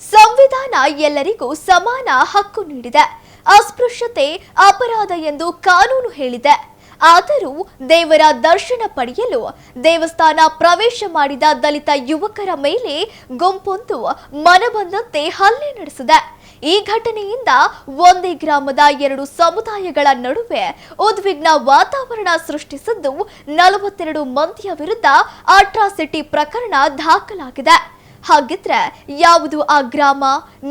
ಸಂವಿಧಾನ ಎಲ್ಲರಿಗೂ ಸಮಾನ ಹಕ್ಕು ನೀಡಿದೆ. ಅಸ್ಪೃಶ್ಯತೆ ಅಪರಾಧ ಎಂದು ಕಾನೂನು ಹೇಳಿದೆ. ಆದರೂ ದೇವರ ದರ್ಶನ ಪಡೆಯಲು ದೇವಸ್ಥಾನ ಪ್ರವೇಶ ಮಾಡಿದ ದಲಿತ ಯುವಕರ ಮೇಲೆ ಗುಂಪೊಂದು ಮನಬಂದಂತೆ ಹಲ್ಲೆ ನಡೆಸಿದೆ. ಈ ಘಟನೆಯಿಂದ ಒಂದೇ ಗ್ರಾಮದ ಎರಡು ಸಮುದಾಯಗಳ ನಡುವೆ ಉದ್ವಿಗ್ನ ವಾತಾವರಣ ಸೃಷ್ಟಿಸಿದ್ದು 42 ಮಂದಿಯ ವಿರುದ್ಧ ಅಟ್ರಾಸಿಟಿ ಪ್ರಕರಣ ದಾಖಲಾಗಿದೆ. ಹಾಗಿದ್ರೆ ಯಾವುದು ಆ ಗ್ರಾಮ,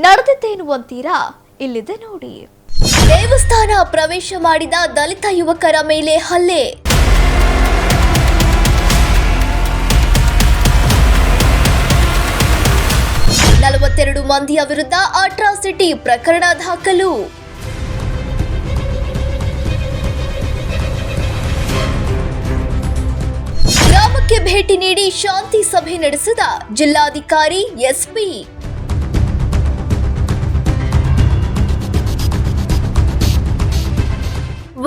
ನಡೆದಿದ್ದೇನು ಅಂತೀರಾ? ಇಲ್ಲಿದೆ ನೋಡಿ. ದೇವಸ್ಥಾನ ಪ್ರವೇಶ ಮಾಡಿದ ದಲಿತ ಯುವಕರ ಮೇಲೆ ಹಲ್ಲೆ. ನಲವತ್ತೆರಡು ಮಂದಿಯ ವಿರುದ್ಧ ಅಟ್ರಾಸಿಟಿ ಪ್ರಕರಣ ದಾಖಲು. ಗ್ರಾಮಕ್ಕೆ ಭೇಟಿ ನೀಡಿ ಶಾಂತಿ ಸಭೆ ನಡೆಸಿದ ಜಿಲ್ಲಾಧಿಕಾರಿ ಎಸ್ಪಿ.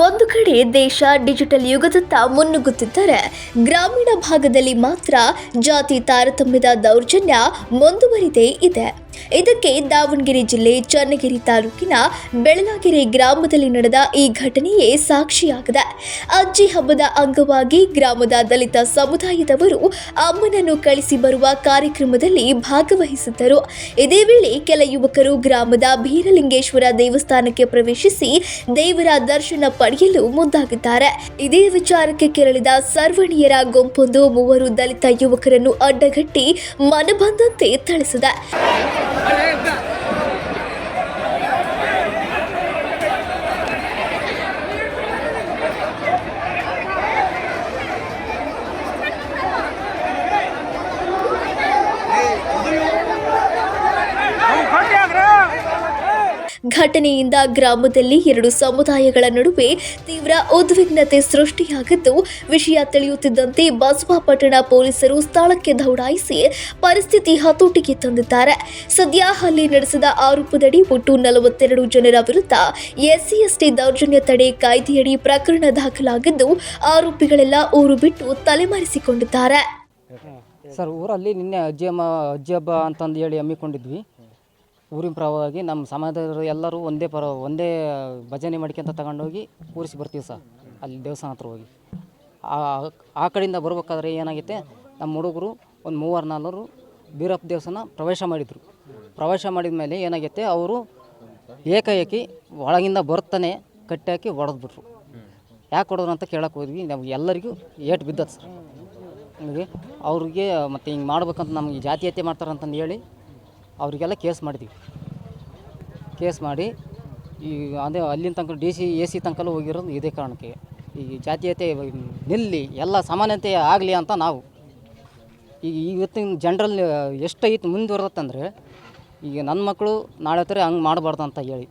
ಒಂದು ಕಡೆ ದೇಶ ಡಿಜಿಟಲ್ ಯುಗದತ್ತ ಮುನ್ನುಗ್ಗುತ್ತಿದ್ದರೆ ಗ್ರಾಮೀಣ ಭಾಗದಲ್ಲಿ ಮಾತ್ರ ಜಾತಿ ತಾರತಮ್ಯದ ದೌರ್ಜನ್ಯ ಮುಂದುವರಿದೇ ಇದೆ. ಇದಕ್ಕೆ ದಾವಣಗೆರೆ ಜಿಲ್ಲೆ ಚನ್ನಗಿರಿ ತಾಲೂಕಿನ ಬೆಳಲಾಗೆರೆ ಗ್ರಾಮದಲ್ಲಿ ನಡೆದ ಈ ಘಟನೆಯೇ ಸಾಕ್ಷಿಯಾಗಿದೆ. ಅಜ್ಜಿ ಹಬ್ಬದ ಅಂಗವಾಗಿ ಗ್ರಾಮದ ದಲಿತ ಸಮುದಾಯದವರು ಅಮ್ಮನನ್ನು ಕಳಿಸಿ ಬರುವ ಕಾರ್ಯಕ್ರಮದಲ್ಲಿ ಭಾಗವಹಿಸಿದ್ದರು. ಇದೇ ವೇಳೆ ಕೆಲ ಯುವಕರು ಗ್ರಾಮದ ಬೀರಲಿಂಗೇಶ್ವರ ದೇವಸ್ಥಾನಕ್ಕೆ ಪ್ರವೇಶಿಸಿ ದೇವರ ದರ್ಶನ ಪಡೆಯಲು ಮುಂದಾಗಿದ್ದಾರೆ. ಇದೇ ವಿಚಾರಕ್ಕೆ ಕೆರಳಿದ ಸರ್ವಣಿಯರ ಗುಂಪೊಂದು 3 ದಲಿತ ಯುವಕರನ್ನು ಅಡ್ಡಗಟ್ಟಿ ಮನಬಂದಂತೆ ಥಳಿಸಿದೆ. ಘಟನೆಯಿಂದ ಗ್ರಾಮದಲ್ಲಿ 2 ಸಮುದಾಯಗಳ ನಡುವೆ ತೀವ್ರ ಉದ್ವಿಗ್ನತೆ ಸೃಷ್ಟಿಯಾಗಿದ್ದು, ವಿಷಯ ತಿಳಿಯುತ್ತಿದ್ದಂತೆ ಬಸವಾಪಟ್ಟಣ ಪೊಲೀಸರು ಸ್ಥಳಕ್ಕೆ ದೌಡಾಯಿಸಿ ಪರಿಸ್ಥಿತಿ ಹತೋಟಿಗೆ ತಂದಿದ್ದಾರೆ. ಸದ್ಯ ಹಲ್ಲೆ ನಡೆಸಿದ ಆರೋಪದಡಿ ಒಟ್ಟು 42 ಜನರ ವಿರುದ್ಧ SC/ST ದೌರ್ಜನ್ಯ ತಡೆ ಕಾಯ್ದೆಯಡಿ ಪ್ರಕರಣ ದಾಖಲಾಗಿದ್ದು, ಆರೋಪಿಗಳೆಲ್ಲ ಊರು ಬಿಟ್ಟು ತಲೆಮರೆಸಿಕೊಂಡಿದ್ದಾರೆ. ಸರ್, ಊರಲ್ಲಿ ನಿನ್ನೆ ಅಜ್ಜಿ ಹಬ್ಬ ಅಂತಂದು ಹೇಳಿ ಹಮ್ಮಿಕೊಂಡಿದ್ವಿ. ಊರಿನ ಪರವಾಗಿ ನಮ್ಮ ಸಮಾಜದವರು ಎಲ್ಲರೂ ಒಂದೇ ಭಜನೆ ಮಾಡ್ಕೊಂತ ತಗೊಂಡೋಗಿ ಕೂರಿಸಿ ಬರ್ತೀವಿ ಸರ್. ಅಲ್ಲಿ ದೇವಸ್ಥಾನ ಹತ್ರ ಹೋಗಿ ಆ ಕಡೆಯಿಂದ ಬರ್ಬೇಕಾದ್ರೆ ಏನಾಗುತ್ತೆ, ನಮ್ಮ ಹುಡುಗರು ಒಂದು 3-4 ಬೀರಪ್ಪ ದೇವಸ್ಥಾನ ಪ್ರವೇಶ ಮಾಡಿದ ಮೇಲೆ ಏನಾಗುತ್ತೆ, ಅವರು ಏಕಾಏಕಿ ಒಳಗಿಂದ ಬರ್ತಾನೆ ಕಟ್ಟಿ ಹಾಕಿ ಹೊಡೆದ್ಬಿಟ್ರು. ಯಾಕೆ ಹೊಡೆದ್ರು ಅಂತ ಕೇಳಕ್ಕೆ ಹೋದ್ವಿ. ನಮ್ಗೆ ಎಲ್ಲರಿಗೂ ಏಟು ಬಿದ್ದದ್ದು ಸರ್. ನಮಗೆ ಅವ್ರಿಗೆ ಮತ್ತು ಹಿಂಗೆ ಮಾಡ್ಬೇಕಂತ ನಮಗೆ ಜಾತೀಯತೆ ಮಾಡ್ತಾರಂತಂದು ಹೇಳಿ ಅವರಿಗೆಲ್ಲ ಕೇಸ್ ಮಾಡಿದ್ವಿ. ಕೇಸ್ ಮಾಡಿ ಅದೇ ಅಲ್ಲಿನ ತನಕ DC AC ತನಕಲ್ಲೂ ಹೋಗಿರೋದು ಇದೇ ಕಾರಣಕ್ಕೆ. ಈ ಜಾತೀಯತೆ ನಿಲ್ಲಿ, ಎಲ್ಲ ಸಮಾನತೆ ಆಗಲಿ ಅಂತ ನಾವು ಈಗ ಇವತ್ತಿನ ಜನರಲ್ಲಿ ಎಷ್ಟೈತೆ ಮುಂದುವರೆದತ್ತಂದರೆ, ಈಗ ನನ್ನ ಮಕ್ಕಳು ನಾಳೆ ಥರ ಹಂಗೆ ಮಾಡಬಾರ್ದು ಅಂತ ಹೇಳಿ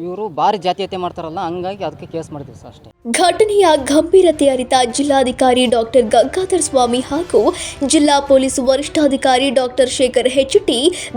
ಇವರು ಭಾರಿ ಜಾತೀಯತೆ ಮಾಡ್ತಾರಲ್ಲ, ಹಂಗಾಗಿ ಅದಕ್ಕೆ ಕೇಸ್ ಮಾಡಿದ್ವಿ ಸರ್ ಅಷ್ಟೇ. ಘಟನೆಯ ಗಂಭೀರತೆ ಅರಿತ ಜಿಲ್ಲಾಧಿಕಾರಿ ಡಾಕ್ಟರ್ ಗಂಗಾಧರ್ ಸ್ವಾಮಿ ಹಾಗೂ ಜಿಲ್ಲಾ ಪೊಲೀಸ್ ವರಿಷ್ಠಾಧಿಕಾರಿ ಡಾಕ್ಟರ್ ಶೇಖರ್ HT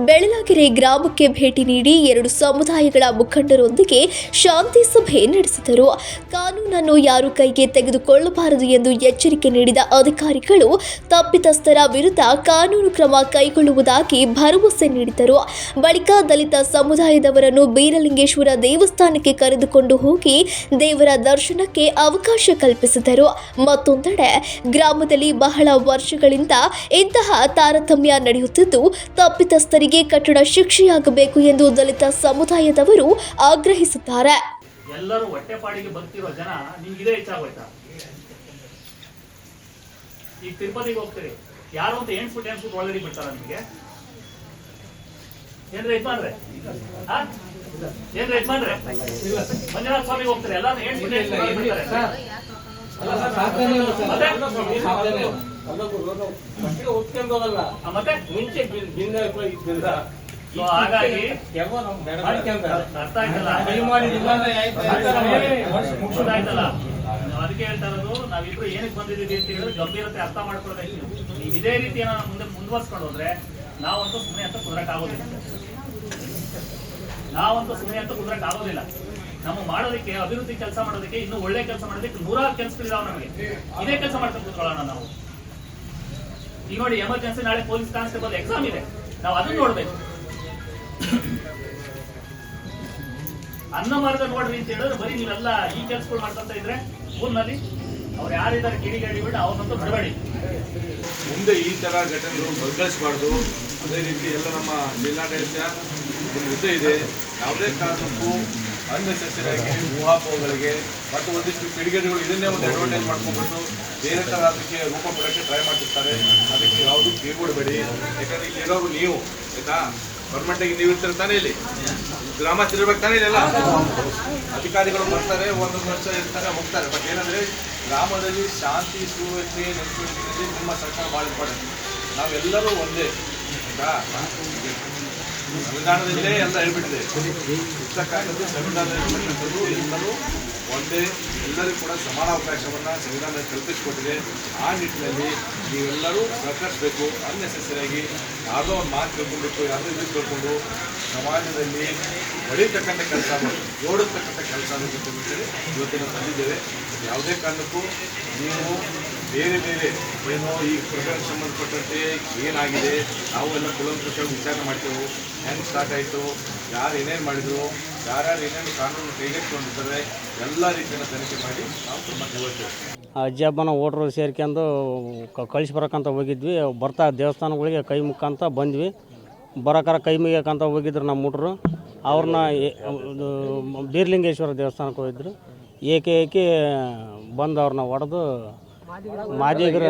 ಬೆಳಲಾಗೆರೆ ಗ್ರಾಮಕ್ಕೆ ಭೇಟಿ ನೀಡಿ 2 ಸಮುದಾಯಗಳ ಮುಖಂಡರೊಂದಿಗೆ ಶಾಂತಿ ಸಭೆ ನಡೆಸಿದರು. ಕಾನೂನನ್ನು ಯಾರು ಕೈಗೆ ತೆಗೆದುಕೊಳ್ಳಬಾರದು ಎಂದು ಎಚ್ಚರಿಕೆ ನೀಡಿದ ಅಧಿಕಾರಿಗಳು ತಪ್ಪಿತಸ್ಥರ ವಿರುದ್ಧ ಕಾನೂನು ಕ್ರಮ ಕೈಗೊಳ್ಳುವುದಾಗಿ ಭರವಸೆ ನೀಡಿದರು. ಬಳಿಕ ದಲಿತ ಸಮುದಾಯದವರನ್ನು ಬೀರಲಿಂಗೇಶ್ವರ ದೇವಸ್ಥಾನಕ್ಕೆ ಕರೆದುಕೊಂಡು ಹೋಗಿ ದೇವರ ದರ್ಶನಕ್ಕೆ ಅವಕಾಶ ಕಲ್ಪಿಸಿದರು. ಮತ್ತೊಂದೆಡೆ ಗ್ರಾಮದಲ್ಲಿ ಬಹಳ ವರ್ಷಗಳಿಂದ ಇಂತಹ ತಾರತಮ್ಯ ನಡೆಯುತ್ತಿದ್ದು, ತಪ್ಪಿತಸ್ಥರಿಗೆ ಕಠಿಣ ಶಿಕ್ಷೆಯಾಗಬೇಕು ಎಂದು ದಲಿತ ಸಮುದಾಯದವರು ಆಗ್ರಹಿಸಿದ್ದಾರೆ. ಎಲ್ಲರೂ ಹೊಟ್ಟೆಪಾಡಿಗೆ ಬರ್ತಿರೋ ಜನ ನಿಮ್ಗೆ ಇದೇ ಹೆಚ್ಚಾಗೋಯ್ತಾ? ಈಗ ತಿರುಪತಿಗೆ ಹೋಗ್ತೀರಿ, ಯಾರು ಅಂತ ಎಣ್ಸ್ಬಿಟ್ಟು ಒಳಗಡೆ ಬಿಡ್ತಾರ ನಿಮಗೆ? ಏನ್ರ ಯಜಮಾನ್ರೆ, ಏನ್ರ ಯಜಮಾನ್ರೆ, ಮಂಜುನಾಥ ಸ್ವಾಮಿಗೆ ಹೋಗ್ತಾರೆ, ಎಲ್ಲಾರು ಮತ್ತೆ ಹಾಗಾಗಿ ಅರ್ಥ ಆಯ್ತಲ್ಲ. ಅದಕ್ಕೆ ಹೇಳ್ತಾ ಇರೋದು, ನಾವಿಬ್ರು ಏನಕ್ಕೆ ಬಂದಿದ್ದೀವಿ ಅಂತ ಹೇಳಿದ್ರೆ ಗಂಭೀರತೆ ಅರ್ಥ ಮಾಡ್ಕೊಳ್ಬೇಕು. ನೀವು ಇದೇ ರೀತಿ ಮುಂದೆ ಮುಂದುವರ್ಸ್ಕೊಂಡು ಹೋದ್ರೆ ನಾವಂತೂ ಸುಮ್ಮನೆ ಅಂತ ಕುದ್ರಕ್ ಆಗೋದಿಲ್ಲ. ನಮ್ಮ ಮಾಡೋದಕ್ಕೆ, ಅಭಿವೃದ್ಧಿ ಕೆಲಸ ಮಾಡೋದಕ್ಕೆ, ಇನ್ನು ಒಳ್ಳೆ ಕೆಲಸ ಮಾಡೋದಕ್ಕೆ 100 ಕೆಲಸಗಳಿದಾವೆ ನಮಗೆ. ಇದೇ ಕೆಲಸ ಮಾಡ್ಕೊಂಡು ಕೂತ್ಕೊಳ್ಳೋಣ ನಾವು. ಈಗ ನೋಡಿ, ಎಮರ್ಜೆನ್ಸಿ ನಾಳೆ ಪೊಲೀಸ್ ಕಾನ್ಸ್ಟೇಬಲ್ ಎಕ್ಸಾಮ್ ಇದೆ, ನಾವು ಅದನ್ನ ನೋಡ್ಬೇಕು. ಅನ್ನ ಮಾರ್ಗ ನೋಡ್ರಿ ಅಂತ ಹೇಳಿದ್ರೆ ಬರೀ ನೀವೆಲ್ಲ ಈ ಕೆಲಸಗಳು ಮಾಡ್ಕೊಂತ ಇದ್ರೆ ಊರಿನಲ್ಲಿ ಅವ್ರು ಯಾರಿದ್ದಾರೆ ಕಿಡಿಗೇಡಿ ಬಿಟ್ಟು ಅವ್ರನ್ನಂತೂ ಬಿಡಬೇಡಿ. ಮುಂದೆ ಈ ತರ ಘಟನೆಗಳು ಮರುಕಳಿಸಬಾರ್ದು. ಅದೇ ರೀತಿ ಎಲ್ಲ ನಮ್ಮ ಜಿಲ್ಲಾಡಳಿತ ಹುದ್ದೆ ಇದೆ. ಯಾವುದೇ ಕಾರಣಕ್ಕೂ ಅನ್ನೆಸೆಸರಿಯಾಗಿ ಊಹಾಪೋಹಗಳಿಗೆ ಮತ್ತು ಒಂದಿಷ್ಟು ಕಿಡಿಗೇಡಿಗಳು ಇದನ್ನೇ ಒಂದು ಅಡ್ವಾಂಟೇಜ್ ಮಾಡ್ಕೊಂಡ್ಬಿಟ್ಟು ಬೇರೆ ಥರ ಅದಕ್ಕೆ ರೂಪ ಕೊಡೋಕ್ಕೆ ಟ್ರೈ ಮಾಡ್ತಿರ್ತಾರೆ. ಅದಕ್ಕೆ ಯಾವುದು ಕಿವಿಗೊಡಬೇಡಿ. ಯಾಕಂದ್ರೆ ಇಲ್ಲಿ ಇರೋರು ನೀವು ಆಯ್ತಾ, ಗೌರ್ಮೆಂಟಿಗೆ ನೀವು ಇರ್ತಾರೆ ತಾನೇ, ಇಲ್ಲಿ ಗ್ರಾಮ ತಿರ್ಬೇಕು ತಾನೇ, ಇದೆಲ್ಲ ಅಧಿಕಾರಿಗಳು ಬರ್ತಾರೆ, ಒಂದೊಂದು ವರ್ಷ ಇರ್ತಾರೆ, ಹೋಗ್ತಾರೆ. ಬಟ್ ಏನಂದ್ರೆ ಗ್ರಾಮದಲ್ಲಿ ಶಾಂತಿ ಸುವ್ಯವಸ್ಥೆ ನೆಲೆಸಿಕೊಳ್ಳೋದ್ರಲ್ಲಿ ನಿಮ್ಮ ಸರ್ಕಾರ ಭಾಳ ಇಂಪಾರ್ಟೆಂಟ್. ನಾವೆಲ್ಲರೂ ಒಂದೇ ಆಯ್ತಾ. ಸಂವಿಧಾನದಲ್ಲೇ ಎಲ್ಲ ಹೇಳ್ಬಿಟ್ಟಿದೆ. ಇರ್ತಕ್ಕಂಥದ್ದು ಸಂವಿಧಾನದಲ್ಲಿ ಎಲ್ಲರೂ ಒಂದೇ, ಎಲ್ಲರಿಗೂ ಕೂಡ ಸಮಾನ ಅವಕಾಶವನ್ನು ಸಂವಿಧಾನದಲ್ಲಿ ಕಲ್ಪಿಸಿಕೊಟ್ಟಿದೆ. ಆ ನಿಟ್ಟಿನಲ್ಲಿ ನೀವೆಲ್ಲರೂ ಸಹಕರಿಸಬೇಕು. ಅನ್ನೆಸೆಸರಿಯಾಗಿ ಯಾವುದೋ ಒಂದು ಮಾತು ತಿಳ್ಕೊಂಡ್ಬಿಟ್ಟು ಯಾವುದೋ ಇದು ತಿಳ್ಕೊಂಡು ಸಮಾಜದಲ್ಲಿ ಬೆಳೀತಕ್ಕಂಥ ಕೆಲಸ ಮಾಡಿ ಓಡತಕ್ಕಂಥ ಕೆಲಸ ಅಂತೇಳಿ ಇವತ್ತಿನ ತಂದಿದ್ದೇವೆ. ಯಾವುದೇ ಕಾರಣಕ್ಕೂ ನೀವು ಬೇರೆ ಬೇರೆ ಏನೋ ಈ ಪ್ರಕರಣಕ್ಕೆ ಸಂಬಂಧಪಟ್ಟಂತೆ ಏನಾಗಿದೆ ನಾವು ಎಲ್ಲ ಕುಲಂಕುಷವಾಗಿ ವಿಚಾರಣೆ ಮಾಡ್ತೇವೆ. ಹೆಂಗೆ ಸ್ಟಾರ್ಟ್ ಆಯಿತು, ಯಾರು ಏನೇನು ಮಾಡಿದರು, ಯಾರ್ಯಾರು ಏನೇನು ಕಾನೂನು ಕೈಗೆತ್ತಿಕೊಂಡಿರ್ತಾರೆ, ಎಲ್ಲ ರೀತಿಯ ತನಿಖೆ ಮಾಡಿ ನಾವು ತುಂಬ ತಗೊಳ್ತೇವೆ. ಅಜ್ಜಿ ಹಬ್ಬನ ಓಟ್ರು ಸೇರ್ಕೊಂಡು ಕಳಿಸಿ ಬರೋಕ್ಕಂತ ಹೋಗಿದ್ವಿ. ಬರ್ತಾ ದೇವಸ್ಥಾನಗಳಿಗೆ ಕೈ ಮುಕ್ಕಂತ ಬಂದ್ವಿ. ಬರೋಕಾರ ಕೈ ಮುಗಿಯೋಕ್ಕಂತ ಹೋಗಿದ್ರು ನಮ್ಮ ಹುಡ್ರು. ಅವ್ರನ್ನ ಬೀರ್ಲಿಂಗೇಶ್ವರ ದೇವಸ್ಥಾನಕ್ಕೆ ಹೋಗಿದ್ರು. ಏಕೆ ಬಂದು ಅವ್ರನ್ನ ಹೊಡೆದು ಮಾದಿಗರು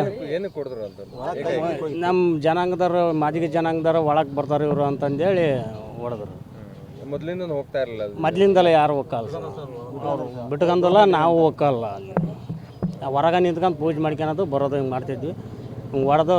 ನಮ್ಮ ಜನಾಂಗದವ್ರು ಮಾದಿಗ ಜನಾಂಗದವ್ರು ಒಳಗೆ ಬರ್ತಾರೆ ಇವರು ಅಂತಂದೇಳಿ ಹೊಡೆದ್ರು. ಮೊದಲಿಂದ ಹೋಗ್ತಾ ಇರಲಿಲ್ಲ, ಮೊದಲಿಂದಲೇ ಯಾರು ಹೋಗಲ್ಲ ಸರ್. ಅವರು ಬಿಟ್ಕೊಂಡಲ್ಲ, ನಾವು ಹೋಗಲ್ಲ. ಅಲ್ಲಿ ಹೊರಗೆ ನಿಂತ್ಕೊಂಡು ಪೂಜೆ ಮಾಡ್ಕೊಳೋದು ಬರೋದು ಹಿಂಗೆ ಮಾಡ್ತಿದ್ವಿ. ಹಿಂಗೆ ಹೊಡೆದು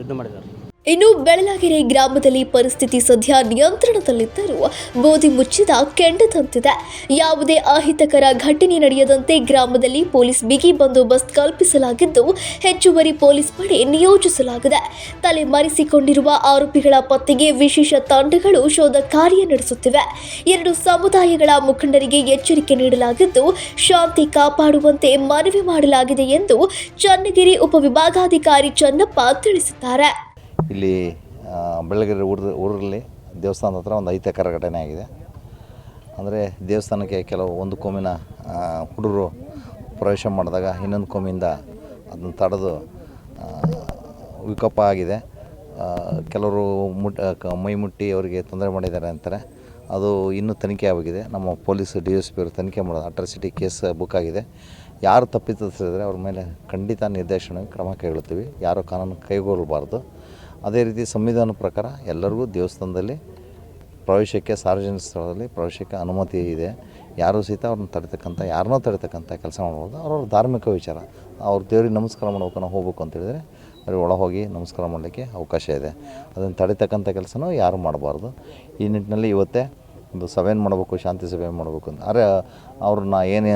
ಇದು ಮಾಡಿದ್ದಾರೆ. ಇನ್ನು ಬೆಳಲಾಗೆರೆ ಗ್ರಾಮದಲ್ಲಿ ಪರಿಸ್ಥಿತಿ ಸದ್ಯ ನಿಯಂತ್ರಣದಲ್ಲಿದ್ದರೂ ಬೋಧಿ ಮುಚ್ಚಿದ ಕೆಂಡದಂತಿದೆ. ಯಾವುದೇ ಅಹಿತಕರ ಘಟನೆ ನಡೆಯದಂತೆ ಗ್ರಾಮದಲ್ಲಿ ಪೊಲೀಸ್ ಬಿಗಿ ಬಂದೋಬಸ್ತ್ ಕಲ್ಪಿಸಲಾಗಿದ್ದು ಹೆಚ್ಚುವರಿ ಪೊಲೀಸ್ ಪಡೆ ನಿಯೋಜಿಸಲಾಗಿದೆ. ತಲೆಮರೆಸಿಕೊಂಡಿರುವ ಆರೋಪಿಗಳ ಪತ್ತೆಗೆ ವಿಶೇಷ ತಂಡಗಳು ಶೋಧ ಕಾರ್ಯ ನಡೆಸುತ್ತಿವೆ. 2 ಸಮುದಾಯಗಳ ಮುಖಂಡರಿಗೆ ಎಚ್ಚರಿಕೆ ನೀಡಲಾಗಿದ್ದು ಶಾಂತಿ ಕಾಪಾಡುವಂತೆ ಮನವಿ ಮಾಡಲಾಗಿದೆ ಎಂದು ಚನ್ನಗಿರಿ ಉಪವಿಭಾಗಾಧಿಕಾರಿ ಚನ್ನಪ್ಪ ತಿಳಿಸಿದ್ದಾರೆ. ಇಲ್ಲಿ ಬೆಳಗೆರೆ ಊರಲ್ಲಿ ದೇವಸ್ಥಾನದ ಹತ್ರ ಒಂದು ಅಹಿತಕರ ಘಟನೆ ಆಗಿದೆ. ಅಂದರೆ ದೇವಸ್ಥಾನಕ್ಕೆ ಒಂದು ಕೋಮಿನ ಹುಡುಗರು ಪ್ರವೇಶ ಮಾಡಿದಾಗ ಇನ್ನೊಂದು ಕೋಮಿಂದ ಅದನ್ನು ತಡೆದು ವಿಕೋಪ ಆಗಿದೆ. ಕೆಲವರು ಮೈ ಮುಟ್ಟಿ ಅವರಿಗೆ ತೊಂದರೆ ಮಾಡಿದ್ದಾರೆ ಅಂತಾರೆ. ಅದು ಇನ್ನೂ ತನಿಖೆ ಆಗಿದೆ. ನಮ್ಮ ಪೊಲೀಸ್ DSP ಅವರು ತನಿಖೆ ಮಾಡೋದು ಅಟ್ರಾಸಿಟಿ ಕೇಸ್ ಬುಕ್ ಆಗಿದೆ. ಯಾರು ತಪ್ಪಿತಸ್ಥರಿದ್ದರೆ ಅವ್ರ ಮೇಲೆ ಖಂಡಿತ ನಿರ್ದೇಶನ ಕ್ರಮ ಕೈಗೊಳ್ತೀವಿ. ಯಾರು ಕಾನೂನು ಕೈಗೊಳ್ಳಬಾರ್ದು. ಅದೇ ರೀತಿ ಸಂವಿಧಾನ ಪ್ರಕಾರ ಎಲ್ಲರಿಗೂ ದೇವಸ್ಥಾನದಲ್ಲಿ ಪ್ರವೇಶಕ್ಕೆ, ಸಾರ್ವಜನಿಕ ಸ್ಥಳದಲ್ಲಿ ಪ್ರವೇಶಕ್ಕೆ ಅನುಮತಿ ಇದೆ. ಯಾರೂ ಸಹಿತ ಅವ್ರನ್ನ ಯಾರನ್ನೋ ತಡಿತಕ್ಕಂಥ ಕೆಲಸ ಮಾಡ್ಬೋದು. ಅವ್ರವ್ರ ಧಾರ್ಮಿಕ ವಿಚಾರ, ಅವ್ರ ದೇವ್ರಿಗೆ ನಮಸ್ಕಾರ ಮಾಡ್ಬೇಕು, ನಾವು ಹೋಗ್ಬೇಕು ಅಂತೇಳಿದರೆ ಅವ್ರಿಗೆ ಒಳ ಹೋಗಿ ನಮಸ್ಕಾರ ಮಾಡಲಿಕ್ಕೆ ಅವಕಾಶ ಇದೆ. ಅದನ್ನು ತಡಿತಕ್ಕಂಥ ಕೆಲಸನೂ ಯಾರು ಮಾಡಬಾರ್ದು. ಈ ನಿಟ್ಟಿನಲ್ಲಿ ಇವತ್ತೇ ಒಂದು ಸಭೆಯನ್ನು ಮಾಡಬೇಕು, ಶಾಂತಿ ಸಭೆ ಮಾಡಬೇಕು ಅಂತ. ಆದರೆ ಅವ್ರನ್ನ ಏನು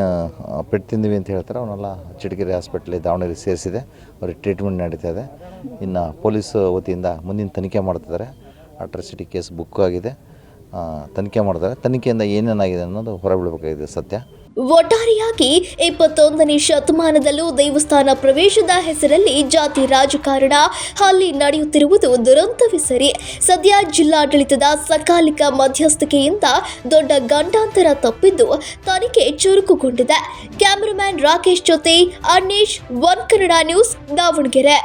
ಪೆಟ್ಟು ತಿಂದಿವಿ ಅಂತ ಹೇಳ್ತಾರೆ, ಅವನ್ನೆಲ್ಲ ಚಿಟಗಿರಿ ಹಾಸ್ಪಿಟ್ಲಿಗೆ ದಾವಣಗೆರೆ ಸೇರಿಸಿದೆ. ಅವ್ರಿಗೆ ಟ್ರೀಟ್ಮೆಂಟ್ ನಡೀತಾ ಇದೆ. ಇನ್ನು ಪೊಲೀಸ್ ವತಿಯಿಂದ ಮುಂದಿನ ತನಿಖೆ ಮಾಡ್ತಿದ್ದಾರೆ. ಅಟ್ರಾಸಿಟಿ ಕೇಸ್ ಬುಕ್ ಆಗಿದೆ, ತನಿಖೆ ಮಾಡ್ತಾರೆ. ತನಿಖೆಯಿಂದ ಏನೇನಾಗಿದೆ ಅನ್ನೋದು ಹೊರಬೀಳಬೇಕಾಗಿದೆ ಸತ್ಯ. ಒಟ್ಟಾರೆಯಾಗಿ 21ನೇ ಶತಮಾನದಲ್ಲೂ ದೇವಸ್ಥಾನ ಪ್ರವೇಶದ ಹೆಸರಲ್ಲಿ ಜಾತಿ ರಾಜಕಾರಣ ಅಲ್ಲಿ ನಡೆಯುತ್ತಿರುವುದು ದುರಂತವೇ ಸರಿ. ಸದ್ಯ ಜಿಲ್ಲಾಡಳಿತದ ಸಕಾಲಿಕ ಮಧ್ಯಸ್ಥಿಕೆಯಿಂದ ದೊಡ್ಡ ಗಂಡಾಂತರ ತಪ್ಪಿದ್ದು ತನಿಖೆ ಚುರುಕುಗೊಂಡಿದೆ. ಕ್ಯಾಮರಾಮ್ಯಾನ್ ರಾಕೇಶ್ ಜೊತೆ ಅರ್ನೇಶ್, ಒನ್ ಕನ್ನಡ ನ್ಯೂಸ್, ದಾವಣಗೆರೆ.